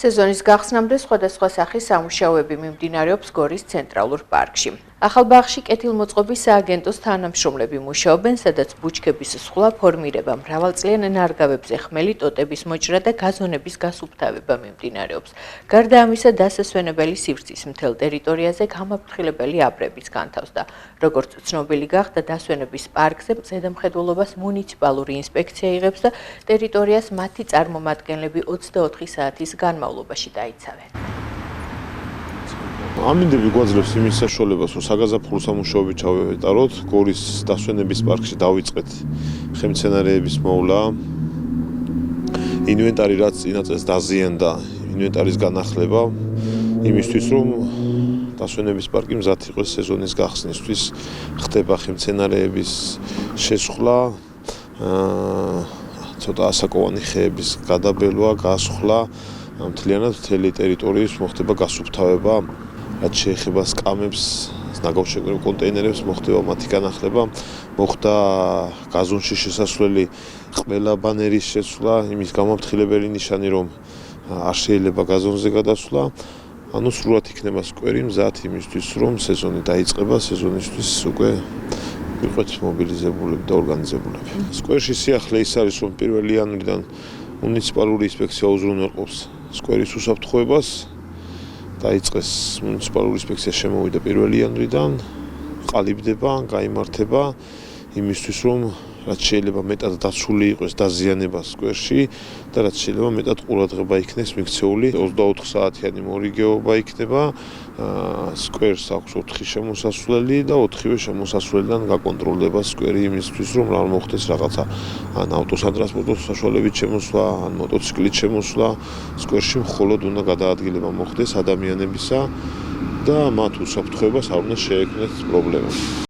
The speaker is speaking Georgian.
სეზონის გახსნამდე სხვადასხვა სახის სამუშაოები მიმდინარეობს გორის ცენტრალურ პარკში. ახალ ბაღში კეთილმოწყობის სააგენტოს თანამშრომლები მუშაობენ, სადაც ბუჩქების სხვლა ფორმირება, მრავალწლიან ნარგავებზე ხმელი ტოტების მოჭრა და გაზონების გასუფთავება მიმდინარეობს. გარდა ამისა, დასასვენებელი სივრცის მთელ ტერიტორიაზე გამაფრთხილებელი აბრებიც განთავსდა. როგორც ცნობილი გახდა, დასვენების პარკზე ზედამხედველობას მუნიციპალური ინსპექცია იღებს და ტერიტორიას მათი წარმომადგენლები 24 საათის განმავლობაში დაიცავენ. ამინდები გვაძლევს იმის საშუალებას, რომ საგაზაფხულო სამუშაოები ჩავეტაროთ, გორის დასვენების პარკში დავიწყეთ ხემცენარეების მოვლა, ინვენტარი რაც წინა წელს დაზიანდა, ინვენტარის განახლება, იმისთვის რომ დასვენების პარკი მზად იყოს სეზონის გახსნისთვის, ხდება ხემცენარეების შესხლა, ცოტა ასაკოვანი ხეების გადაბელვა, გასხლა, მთლიანად მთელი ტერიტორიის მოხდება გასუფთავება, რაც შეეხება სკამებს, ნაგავშეკრებულ კონტეინერებს, მოხდება მათი განახლება, მოხდა გაზონში შესასვლელი ყველა ბანერის შეცვლა, იმის გამაფრთხილებელი ნიშანი, რომ არ შეიძლება გაზონზე გადასვლა, ანუ სრულად იქნება სკვერი მზად იმისთვის, რომ სეზონი დაიწყება, სეზონისთვის უკვე ვიყოთ მობილიზებულები და ორგანიზებულები. სკვერში სიახლე ის არის, რომ 1 იანვრიდან მუნიციპალური ინსპექცია უზრუნველყოფს სკვერის უსაფრთხოებას. დაიწყეს მუნიციპალური ინსპექცია შემოვიდა 1 იანვრიდან, ყალიბდება, გაიმართება იმისთვის, რომ რაც შეიძლება მეტად დაცული იყოს დაზიანება სკვერში და რაც შეიძლება მეტად ყურადღება იქნეს მიქცეული 24 საათიანი მორიგეობა იქნება. სკვერს აქვს 4 შემოსასვლელი და 4-ვე შემოსასვლელიდან გაკონტროლდება სკვერი იმისთვის, რომ რა მოხდეს რაღაცა ან ავტოსანტრანსპორტო საშუალებით შემოსვლა, ან მოტოციკლით შემოსვლა, სკვერში მხოლოდ უნდა გადაადგილება მოხდეს ადამიანებისა და მათ უსაფრთხოებას არ უნდა შეექმნათ პრობლემა.